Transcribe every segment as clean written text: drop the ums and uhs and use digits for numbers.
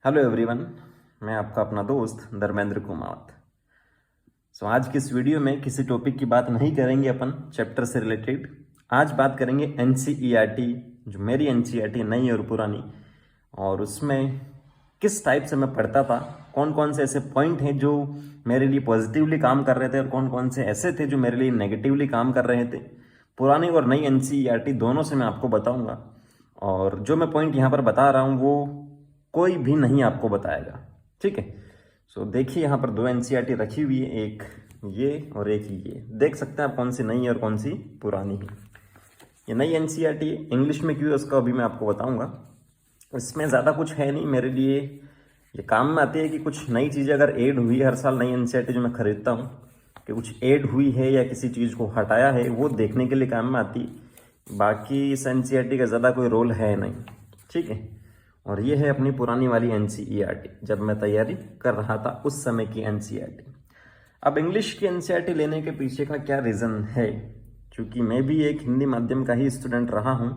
Hello everyone, मैं आपका अपना दोस्त धर्मेंद्र कुमावत। आज की इस वीडियो में किसी टॉपिक की बात नहीं करेंगे अपन चैप्टर से रिलेटेड। आज बात करेंगे एनसीईआरटी, जो मेरी एनसीईआरटी नई और पुरानी, और उसमें किस टाइप से मैं पढ़ता था, कौन कौन से ऐसे पॉइंट हैं जो मेरे लिए पॉजिटिवली काम कर रहे थे और कौन कौन से ऐसे थे जो मेरे लिए नेगेटिवली काम कर रहे थे। पुरानी और नई एनसीईआरटी दोनों से मैं आपको बताऊंगा, और जो मैं पॉइंट यहाँ पर बता रहा हूँ वो कोई भी नहीं आपको बताएगा। ठीक है, देखिए यहाँ पर दो एनसीईआरटी रखी हुई है, एक ये और एक ये। देख सकते हैं आप कौन सी नई है और कौन सी पुरानी है। ये नई एनसीईआरटी इंग्लिश में क्यों है उसका अभी मैं आपको बताऊंगा। इसमें ज़्यादा कुछ है नहीं मेरे लिए, ये काम में आती है कि कुछ नई चीज़ें अगर ऐड हुई, हर साल नई एनसीईआरटी जो मैं खरीदता हूँ कि कुछ ऐड हुई है या किसी चीज़ को हटाया है, वो देखने के लिए काम में आती है। बाकी इस एनसीईआरटी का ज़्यादा कोई रोल है नहीं। ठीक है, और ये है अपनी पुरानी वाली एनसीईआरटी, जब मैं तैयारी कर रहा था उस समय की एनसीईआरटी। अब इंग्लिश की एनसीईआरटी लेने के पीछे का क्या रीज़न है, क्योंकि मैं भी एक हिंदी माध्यम का ही स्टूडेंट रहा हूँ।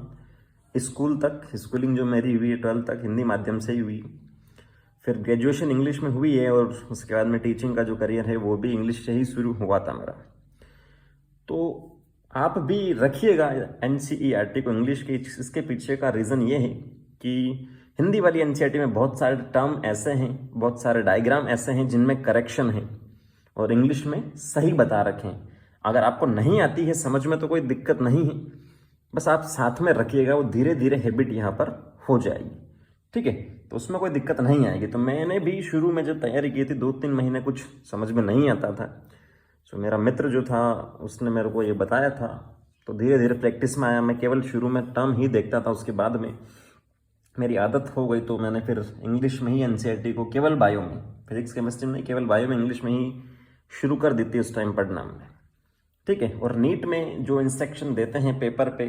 स्कूल तक, स्कूलिंग जो मेरी हुई 12th तक हिंदी माध्यम से ही हुई, फिर ग्रेजुएशन इंग्लिश में हुई है, और उसके बाद में टीचिंग का जो करियर है वो भी इंग्लिश से ही शुरू हुआ था मेरा। तो आप भी रखिएगा एनसीईआरटी को इंग्लिश की। इसके पीछे का रीज़न ये है कि हिंदी वाली एनसीईआरटी में बहुत सारे टर्म ऐसे हैं, बहुत सारे डायग्राम ऐसे हैं जिनमें करेक्शन है, और इंग्लिश में सही बता रखे हैं। अगर आपको नहीं आती है समझ में तो कोई दिक्कत नहीं है, बस आप साथ में रखिएगा, वो धीरे धीरे हैबिट यहाँ पर हो जाएगी। ठीक है, तो उसमें कोई दिक्कत नहीं आएगी। तो मैंने भी शुरू में जब तैयारी की थी 2-3 महीने कुछ समझ में नहीं आता था, तो मेरा मित्र जो था उसने मेरे को ये बताया था, तो धीरे धीरे प्रैक्टिस में आया। मैं केवल शुरू में टर्म ही देखता था, उसके बाद में मेरी आदत हो गई, तो मैंने फिर इंग्लिश में ही एनसीईआरटी को केवल बायो में, फिजिक्स केमिस्ट्री में केवल बायो में, इंग्लिश में ही शुरू कर दी थी उस टाइम पढ़ना में। ठीक है, और नीट में जो इंस्ट्रक्शन देते हैं पेपर पे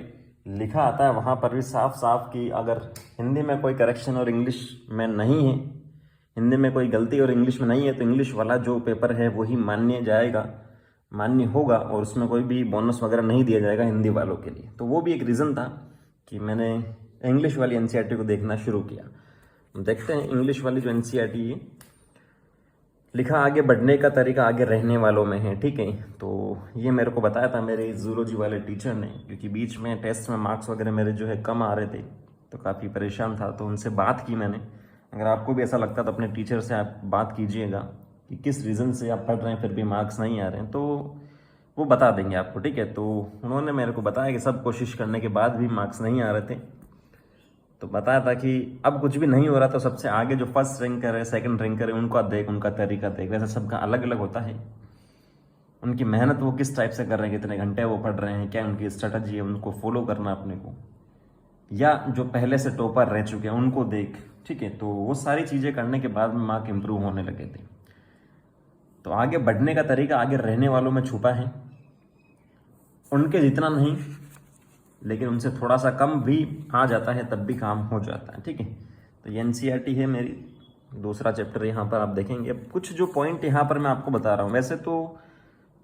लिखा आता है, वहाँ पर भी साफ साफ कि अगर हिंदी में कोई करेक्शन और इंग्लिश में नहीं है, हिंदी में कोई गलती और इंग्लिश में नहीं है, तो इंग्लिश वाला जो पेपर है वही मान्य जाएगा, मान्य होगा, और उसमें कोई भी बोनस वगैरह नहीं दिया जाएगा हिंदी वालों के लिए। तो वो भी एक रीज़न था कि मैंने इंग्लिश वाली एनसीईआरटी को देखना शुरू किया। देखते हैं इंग्लिश वाली जो एनसीईआरटी है, लिखा आगे बढ़ने का तरीका आगे रहने वालों में है। ठीक है, तो ये मेरे को बताया था मेरे जूलॉजी वाले टीचर ने, क्योंकि बीच में टेस्ट में मार्क्स वगैरह मेरे जो है कम आ रहे थे, तो काफ़ी परेशान था। तो उनसे बात की मैंने। अगर आपको भी ऐसा लगता तो अपने टीचर से आप बात कीजिएगा कि किस रीज़न से आप पढ़ रहे हैं फिर भी मार्क्स नहीं आ रहे हैं, तो वो बता देंगे आपको। ठीक है, तो उन्होंने मेरे को बताया कि सब कोशिश करने के बाद भी मार्क्स नहीं आ रहे थे, तो बताया था कि अब कुछ भी नहीं हो रहा, तो सबसे आगे जो फर्स्ट रैंकर है, सेकंड रैंकर है, उनको देख, उनका तरीका देख। वैसे सबका अलग अलग होता है, उनकी मेहनत वो किस टाइप से कर रहे हैं, कितने घंटे वो पढ़ रहे हैं, क्या उनकी स्ट्रेटजी है, उनको फॉलो करना अपने को, या जो पहले से टॉपर रह चुके हैं उनको देख। ठीक है, तो वो सारी चीज़ें करने के बाद में मार्क इंप्रूव होने लगे थे। तो आगे बढ़ने का तरीका आगे रहने वालों में छुपा है, उनके जितना नहीं, लेकिन उनसे थोड़ा सा कम भी आ जाता है, तब भी काम हो जाता है। ठीक है, तो ये एनसीईआरटी है मेरी, दूसरा चैप्टर यहाँ पर आप देखेंगे। अब कुछ जो पॉइंट यहाँ पर मैं आपको बता रहा हूँ, वैसे तो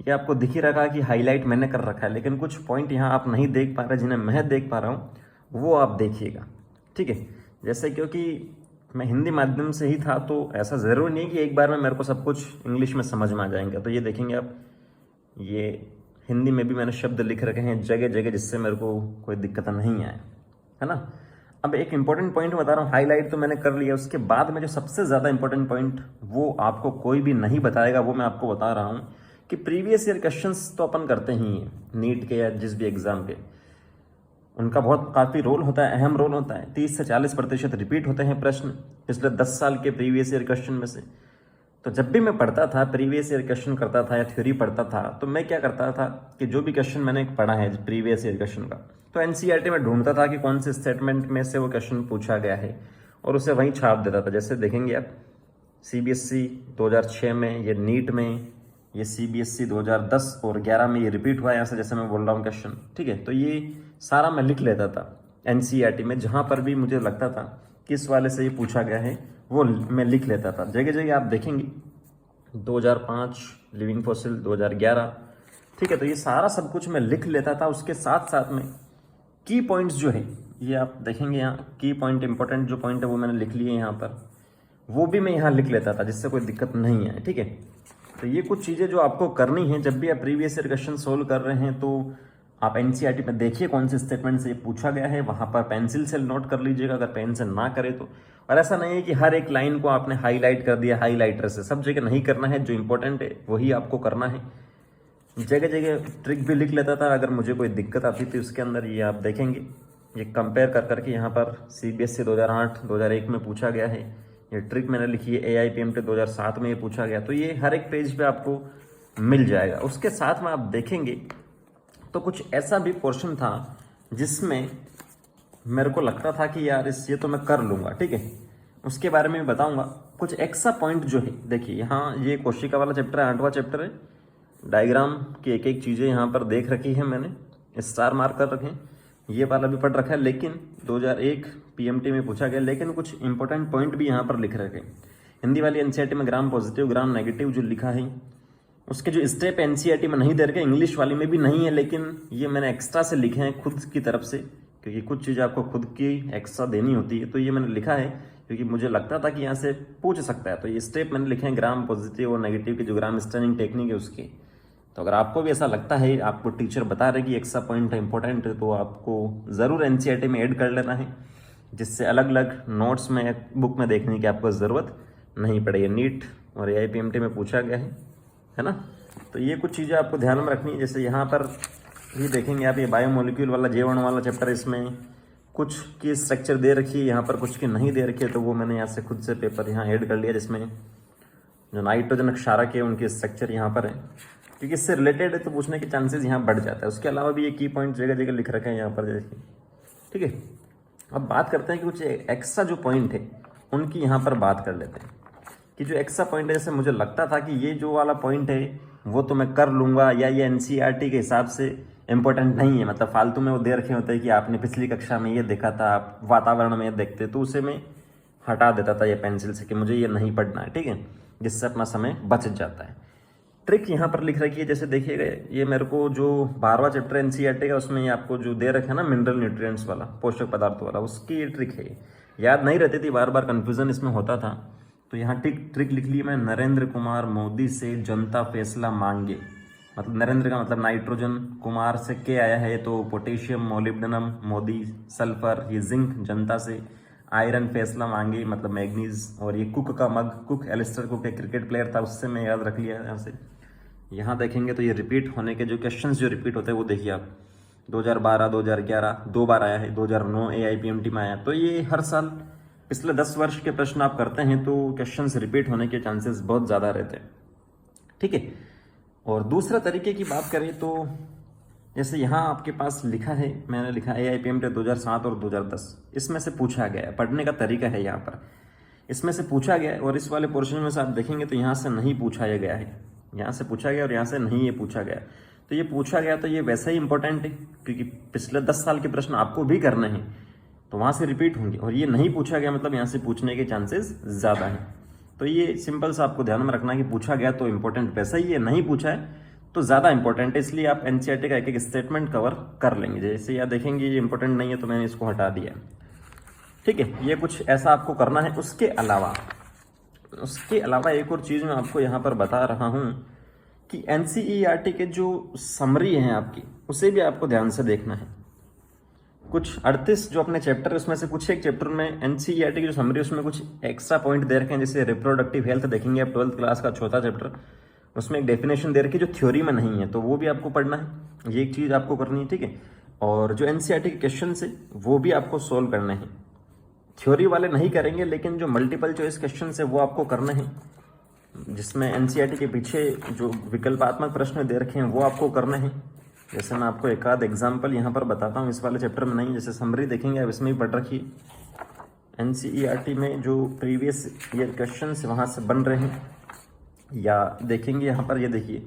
ये आपको दिख ही रखा कि हाईलाइट मैंने कर रखा है, लेकिन कुछ पॉइंट यहाँ आप नहीं देख पा रहे जिन्हें मैं देख पा रहा हूँ, वो आप देखिएगा। ठीक है, जैसे क्योंकि मैं हिंदी माध्यम से ही था, तो ऐसा ज़रूरी नहीं कि एक बार में मेरे को सब कुछ इंग्लिश में समझ में आ जाएंगे। तो ये देखेंगे आप, ये हिंदी में भी मैंने शब्द लिख रखे हैं जगह जगह, जिससे मेरे को कोई दिक्कत नहीं आए, है ना। अब एक इंपॉर्टेंट पॉइंट बता रहा हूँ, हाईलाइट तो मैंने कर लिया, उसके बाद में जो सबसे ज़्यादा इंपॉर्टेंट पॉइंट वो आपको कोई भी नहीं बताएगा, वो मैं आपको बता रहा हूँ कि प्रीवियस ईयर क्वेश्चंस तो अपन करते ही हैं नीट के या जिस भी एग्ज़ाम के, उनका बहुत काफ़ी रोल होता है, अहम रोल होता है। 30 से 40% रिपीट होते हैं प्रश्न पिछले 10 साल के प्रीवियस ईयर क्वेश्चन में से। तो जब भी मैं पढ़ता था, प्रीवियस ईयर क्वेश्चन करता था या थ्योरी पढ़ता था, तो मैं क्या करता था कि जो भी क्वेश्चन मैंने पढ़ा है प्रीवियस ईयर क्वेश्चन का, तो एनसीईआरटी में ढूंढता था कि कौन से स्टेटमेंट में से वो क्वेश्चन पूछा गया है, और उसे वहीं छाप देता था। जैसे देखेंगे आप, सीबीएसई 2006 में, ये नीट में, ये सीबीएसई 2010 और 11 में ये रिपीट हुआ है, यहाँ से जैसे मैं बोल रहा हूँ क्वेश्चन। ठीक है, तो ये सारा मैं लिख लेता था एनसीईआरटी में, जहाँ पर भी मुझे लगता था किस वाले से ये पूछा गया है वो मैं लिख लेता था। जगह जगह आप देखेंगे 2005 लिविंग फॉसिल, 2011। ठीक है, तो ये सारा सब कुछ मैं लिख लेता था। उसके साथ साथ में की पॉइंट्स जो है, ये आप देखेंगे यहाँ की पॉइंट, इंपॉर्टेंट जो पॉइंट है वो मैंने लिख लिए यहाँ पर, वो भी मैं यहाँ लिख लेता था, जिससे कोई दिक्कत नहीं है। ठीक है, तो ये कुछ चीज़ें जो आपको करनी है जब भी आप प्रीवियस ईयर क्वेश्चन सोल्व कर रहे हैं। तो आप एनसीईआरटी में देखिए कौन से स्टेटमेंट से ये पूछा गया है, वहाँ पर पेंसिल से नोट कर लीजिएगा अगर पेन से ना करे तो। और ऐसा नहीं है कि हर एक लाइन को आपने हाईलाइट कर दिया हाईलाइटर से, सब जगह नहीं करना है, जो इंपॉर्टेंट है वही आपको करना है। जगह जगह ट्रिक भी लिख लेता था अगर मुझे कोई दिक्कत आती थी उसके अंदर। ये आप देखेंगे, ये कंपेयर कर करके यहाँ पर CBSE 2008 2001 में पूछा गया है, ये ट्रिक मैंने लिखी है। AIPMT 2007 में ये पूछा गया, तो ये हर एक पेज पे आपको मिल जाएगा। उसके साथ में आप देखेंगे तो कुछ ऐसा भी पोर्शन था जिसमें मेरे को लगता था कि यार ये तो मैं कर लूँगा। ठीक है, उसके बारे में भी बताऊँगा। कुछ एक्स्ट्रा पॉइंट जो है, देखिए यहाँ ये कोशिका वाला चैप्टर है, 8वां चैप्टर है। डायग्राम की एक एक चीज़ें यहाँ पर देख रखी है मैंने, स्टार मार्क कर रखे हैं। ये वाला भी पढ़ रखा है, लेकिन 2001 PMT में पूछा गया, लेकिन कुछ इंपॉर्टेंट पॉइंट भी यहाँ पर लिख रखे हैं। हिंदी वाली NCERT में ग्राम पॉजिटिव ग्राम नेगेटिव जो लिखा है, उसके जो स्टेप NCERT में नहीं दे रखे, इंग्लिश वाली में भी नहीं है, लेकिन ये मैंने एक्स्ट्रा से लिखे हैं खुद की तरफ से, क्योंकि कुछ चीज़ें आपको खुद की एक्स्ट्रा देनी होती है। तो ये मैंने लिखा है क्योंकि मुझे लगता था कि यहाँ से पूछ सकता है। तो ये स्टेप मैंने लिखे हैं ग्राम पॉजिटिव और नेगेटिव की जो ग्राम स्टैंडिंग टेक्निक है उसकी। तो अगर आपको भी ऐसा लगता है, आपको टीचर बता रहे कि एक्स्ट्रा पॉइंट है इंपॉर्टेंट है, तो आपको ज़रूर NCERT में ऐड कर लेना है, जिससे अलग अलग नोट्स में बुक में देखने की आपको ज़रूरत नहीं पड़ेगी। नीट और AIPMT में पूछा गया है ना। तो ये कुछ चीज़ें आपको ध्यान में रखनी है। जैसे यहाँ पर भी देखेंगे आप, ये बायोमोलिक्यूल वाला J1 वाला चैप्टर, इसमें कुछ की स्ट्रक्चर दे रखी है, यहाँ पर कुछ की नहीं दे रखी है, तो वो मैंने यहाँ से खुद से पेपर यहाँ ऐड कर लिया, जिसमें जो नाइट्रोजन क्षारक है उनके स्ट्रक्चर यहाँ पर है, क्योंकि इससे रिलेटेड है तो पूछने के चांसेस यहाँ बढ़ जाता है। उसके अलावा भी ये की पॉइंट जगह जगह लिख रखे हैं यहाँ पर, देखिए। ठीक है, अब बात करते हैं कि कुछ एक्स्ट्रा जो पॉइंट है उनकी यहाँ पर बात कर लेते हैं कि जो एक्स्ट्रा पॉइंट है, जैसे मुझे लगता था कि ये जो वाला पॉइंट है वो तो मैं कर लूँगा, या ये NCERT के हिसाब से इम्पोर्टेंट नहीं है, मतलब फालतू में वो दे रखे होते हैं कि आपने पिछली कक्षा में ये देखा था, आप वातावरण में देखते, तो उसे मैं हटा देता था ये पेंसिल से कि मुझे ये नहीं पढ़ना है। ठीक है, जिससे अपना समय बच जाता है। ट्रिक यहाँ पर लिख रखी है, जैसे देखिएगा, ये मेरे को जो 12वां चैप्टर NCERT का, उसमें ये आपको जो दे रखे है ना मिनरल न्यूट्रिएंट्स वाला, पोषक पदार्थ वाला, उसकी ये ट्रिक है। याद नहीं रहती थी, बार बार कन्फ्यूजन इसमें होता था। तो यहाँ ट्रिक लिख ली मैं, नरेंद्र कुमार मोदी से जनता फैसला मांगे। मतलब नरेंद्र का मतलब नाइट्रोजन, कुमार से के आया है तो पोटेशियम मोलिब्डेनम, मोदी सल्फर, ये जिंक जनता से, आयरन फैसला मांगे मतलब मैग्नीज, और ये कुक का मग, कुक एलिस्टर कुक एक क्रिकेट प्लेयर था, उससे मैं याद रख लिया यहाँ से। यहाँ देखेंगे तो ये रिपीट होने के जो क्वेश्चंस जो रिपीट होते हैं वो देखिए आप, 2012 2011 2 बार आया है, 2009 AIPMT में आया। तो ये हर साल पिछले 10 वर्ष के प्रश्न आप करते हैं तो क्वेश्चंस रिपीट होने के चांसेस बहुत ज़्यादा रहते हैं। ठीक है, और दूसरा तरीके की बात करें तो जैसे यहाँ आपके पास लिखा है, मैंने लिखा AIPMT 2007 और 2010, इसमें से पूछा गया है, पढ़ने का तरीका है यहाँ पर, इसमें से पूछा गया है। और इस वाले पोर्शन में से आप देखेंगे तो यहाँ से नहीं पूछा गया है, यहाँ से पूछा गया और यहाँ से नहीं ये पूछा गया। तो ये पूछा गया तो ये वैसे ही इंपॉर्टेंट है, क्योंकि पिछले 10 साल के प्रश्न आपको भी करने हैं, तो वहाँ से रिपीट होंगे। और ये नहीं पूछा गया मतलब यहाँ से पूछने के चांसेस ज़्यादा हैं। तो ये सिंपल सा आपको ध्यान में रखना है कि पूछा गया तो इंपॉर्टेंट वैसा ही है, नहीं पूछा है तो ज़्यादा इंपॉर्टेंट है, इसलिए आप NCERT का एक एक स्टेटमेंट कवर कर लेंगे। जैसे यहाँ देखेंगे ये इंपॉर्टेंट नहीं है तो मैंने इसको हटा दिया। ठीक है, ये कुछ ऐसा आपको करना है। उसके अलावा एक और चीज़ मैं आपको यहाँ पर बता रहा हूँ कि NCERT के जो समरी हैं आपकी, उसे भी आपको ध्यान से देखना है। कुछ 38 जो अपने चैप्टर है उसमें से कुछ एक चैप्टर में NCERT की जो समरी उसमें कुछ एक्स्ट्रा पॉइंट दे रखे हैं। जैसे रिप्रोडक्टिव हेल्थ देखेंगे आप 12th क्लास का चौथा चैप्टर, उसमें एक डेफिनेशन दे रखी है जो थ्योरी में नहीं है, तो वो भी आपको पढ़ना है, ये एक चीज़ आपको करनी है। ठीक है, और जो NCERT के क्वेश्चन है वो भी आपको सोल्व करने हैं। थ्योरी वाले नहीं करेंगे, लेकिन जो मल्टीपल चॉइस क्वेश्चन है वो आपको करने हैं, जिसमें NCERT के पीछे जो विकल्पात्मक प्रश्न दे रखे हैं वो आपको करने हैं। जैसे मैं आपको एक आध एग्जाम्पल यहाँ पर बताता हूँ, इस वाले चैप्टर में नहीं, जैसे समरी देखेंगे आप इसमें ही पढ़ रखी NCERT में जो प्रीवियस ईयर क्वेश्चन वहाँ से बन रहे हैं। या देखेंगे यहाँ पर, ये देखिए,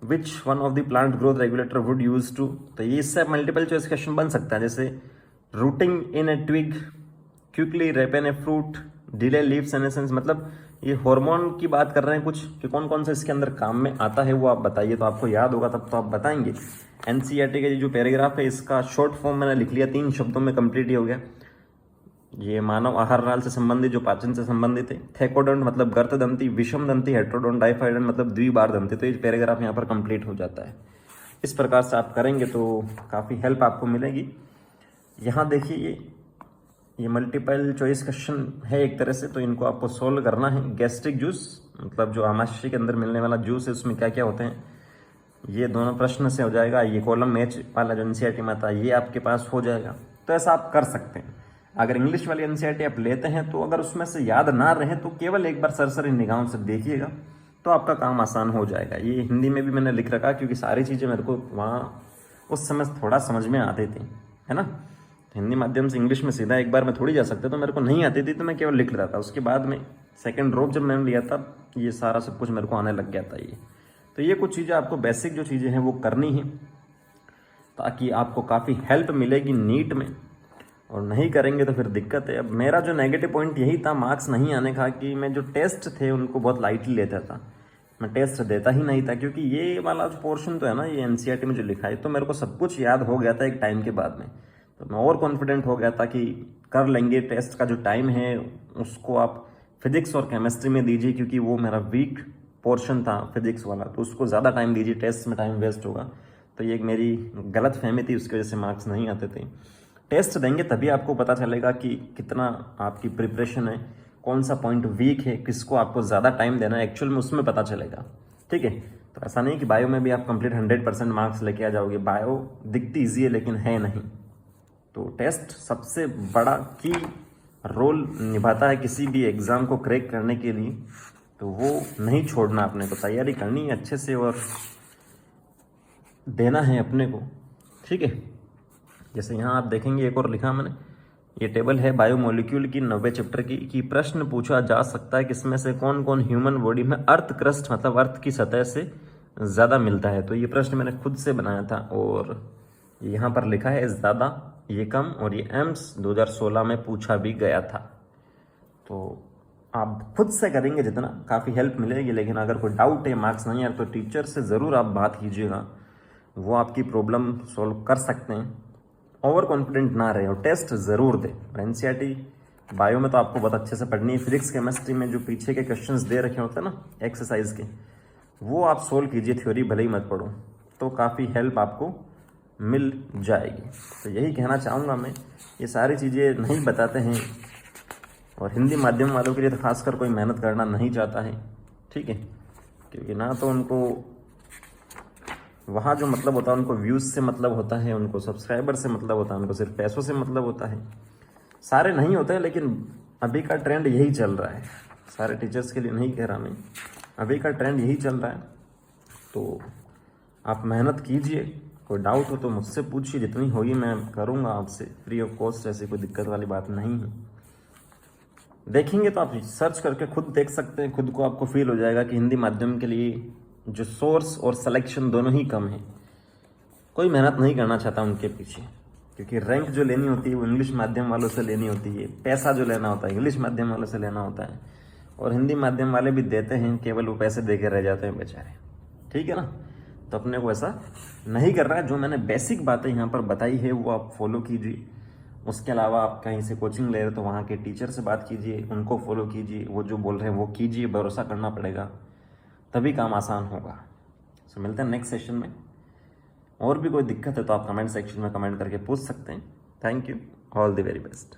which one of the plant growth regulator would use to, तो ये इससे मल्टीपल चॉइस क्वेश्चन बन सकता है। जैसे rooting in a twig, quickly ripen a fruit, delay leaf senescence, मतलब ये हार्मोन की बात कर रहे हैं कुछ कि कौन कौन सा इसके अंदर काम में आता है वो आप बताइए, तो आपको याद होगा तब तो आप बताएंगे। NCERT का जो पैराग्राफ है इसका शॉर्ट फॉर्म मैंने लिख लिया, 3 शब्दों में कंप्लीट ही हो गया। ये मानव आहार नाल से संबंधित, जो पाचन से संबंधित है। थेकोडोंट मतलब गर्तदंती, विषम दंती, हेट्रोडोंट, डाइफाइडोंट मतलब द्विबार दंती। तो ये पैराग्राफ यहाँ पर कंप्लीट हो जाता है। इस प्रकार से आप करेंगे तो काफ़ी हेल्प आपको मिलेगी। यहाँ देखिए ये मल्टीपल चॉइस क्वेश्चन है एक तरह से, तो इनको आपको सोल्व करना है। गैस्ट्रिक जूस मतलब जो आमाशय के अंदर मिलने वाला जूस है उसमें क्या क्या होते हैं, ये दोनों प्रश्न से हो जाएगा। ये कॉलम मैच वाला जो एनसीईआरटी में आता है ये आपके पास हो जाएगा। तो ऐसा आप कर सकते हैं। अगर इंग्लिश वाली एनसीईआरटी आप लेते हैं तो अगर उसमें से याद ना रहे तो केवल एक बार सरसरी निगाहों से देखिएगा तो आपका काम आसान हो जाएगा। ये हिंदी में भी मैंने लिख रखा क्योंकि सारी चीज़ें मेरे को वहाँ उस समय थोड़ा समझ में आती थी, है ना। हिंदी माध्यम से इंग्लिश में सीधा एक बार में थोड़ी जा सकते, तो मेरे को नहीं आती थी तो मैं केवल लिख लेता था। उसके बाद में सेकंड ड्रॉप जब मैंने लिया था ये सारा सब कुछ मेरे को आने लग गया था। ये तो ये कुछ चीज़ें आपको बेसिक जो चीज़ें हैं वो करनी है ताकि आपको काफ़ी हेल्प मिलेगी नीट में, और नहीं करेंगे तो फिर दिक्कत है। अब मेरा जो नेगेटिव पॉइंट यही था मार्क्स नहीं आने का कि मैं जो टेस्ट थे उनको बहुत लाइटली लेता था। मैं टेस्ट देता ही नहीं था क्योंकि ये वाला जो पोर्शन तो है ना, ये एनसीईआरटी में जो लिखा है तो मेरे को सब कुछ याद हो गया था एक टाइम के बाद में। तो मैं और कॉन्फिडेंट हो गया था कि कर लेंगे। टेस्ट का जो टाइम है उसको आप फिजिक्स और केमिस्ट्री में दीजिए क्योंकि वो मेरा वीक पोर्शन था फिजिक्स वाला, तो उसको ज़्यादा टाइम दीजिए, टेस्ट में टाइम वेस्ट होगा। तो ये एक मेरी गलत फहमी थी, उसकी वजह से मार्क्स नहीं आते थे। टेस्ट देंगे तभी आपको पता चलेगा कि कितना आपकी प्रिपरेशन है, कौन सा पॉइंट वीक है, किसको आपको ज़्यादा टाइम देना है, एक्चुअल में उसमें पता चलेगा। ठीक है, तो ऐसा नहीं कि बायो में भी आप कंप्लीट 100% मार्क्स लेके आ जाओगे। बायो दिखती ईजी है लेकिन है नहीं। तो टेस्ट सबसे बड़ा की रोल निभाता है किसी भी एग्ज़ाम को क्रैक करने के लिए, तो वो नहीं छोड़ना, अपने को तैयारी करनी है अच्छे से और देना है अपने को। ठीक है, जैसे यहाँ आप देखेंगे एक और लिखा मैंने, ये टेबल है बायोमोलिक्यूल की 90 चैप्टर की कि प्रश्न पूछा जा सकता है कि इसमें से कौन कौन ह्यूमन बॉडी में अर्थ क्रस्ट मतलब अर्थ की सतह से ज़्यादा मिलता है। तो ये प्रश्न मैंने खुद से बनाया था और यहाँ पर लिखा है ज़्यादा, ये कम, और ये एम्स 2016 में पूछा भी गया था। तो आप खुद से करेंगे जितना काफ़ी हेल्प मिलेगी। लेकिन अगर कोई डाउट है, मार्क्स नहीं आए, तो टीचर से ज़रूर आप बात कीजिएगा, वो आपकी प्रॉब्लम सॉल्व कर सकते हैं। ओवर कॉन्फिडेंट ना रहे और टेस्ट ज़रूर दें। और एनसीईआरटी बायो में तो आपको बहुत अच्छे से पढ़नी है। फिजिक्स केमिस्ट्री में जो पीछे के क्वेश्चंस दे रखे होते हैं ना एक्सरसाइज के, वो आप सोल्व कीजिए, थ्योरी भले ही मत पढ़ो, तो काफ़ी हेल्प आपको मिल जाएगी। तो यही कहना चाहूँगा मैं। ये सारी चीज़ें नहीं बताते हैं और हिंदी माध्यम वालों के लिए तो खासकर कोई मेहनत करना नहीं चाहता है। ठीक है, क्योंकि ना तो उनको वहाँ जो मतलब होता है उनको व्यूज़ से मतलब होता है, उनको सब्सक्राइबर से मतलब होता है, उनको सिर्फ पैसों से मतलब होता है। सारे नहीं होते हैं लेकिन अभी का ट्रेंड यही चल रहा है। सारे टीचर्स के लिए नहीं कह रहा मैं, अभी का ट्रेंड यही चल रहा है। तो आप मेहनत कीजिए, कोई डाउट हो तो मुझसे पूछिए, जितनी होगी मैं करूँगा आपसे फ्री ऑफ कॉस्ट। ऐसी कोई दिक्कत वाली बात नहीं है। देखेंगे तो आप सर्च करके खुद देख सकते हैं, खुद को आपको फील हो जाएगा कि हिंदी माध्यम के लिए जो सोर्स और सिलेक्शन दोनों ही कम है। कोई मेहनत नहीं करना चाहता उनके पीछे, क्योंकि रैंक जो लेनी होती है वो इंग्लिश माध्यम वालों से लेनी होती है, पैसा जो लेना होता है इंग्लिश माध्यम वालों से लेना होता है, और हिंदी माध्यम वाले भी देते हैं, केवल वो पैसे दे के रह जाते हैं बेचारे। ठीक है ना, तो अपने को ऐसा नहीं कर रहा है। जो मैंने बेसिक बातें यहाँ पर बताई है वो आप फॉलो कीजिए। उसके अलावा आप कहीं से कोचिंग ले रहे हो तो वहाँ के टीचर से बात कीजिए, उनको फॉलो कीजिए, वो जो बोल रहे हैं वो कीजिए, भरोसा करना पड़ेगा, तभी काम आसान होगा। सो मिलते हैं नेक्स्ट सेशन में। और भी कोई दिक्कत है तो आप कमेंट सेक्शन में कमेंट करके पूछ सकते हैं। Thank you, all the very best.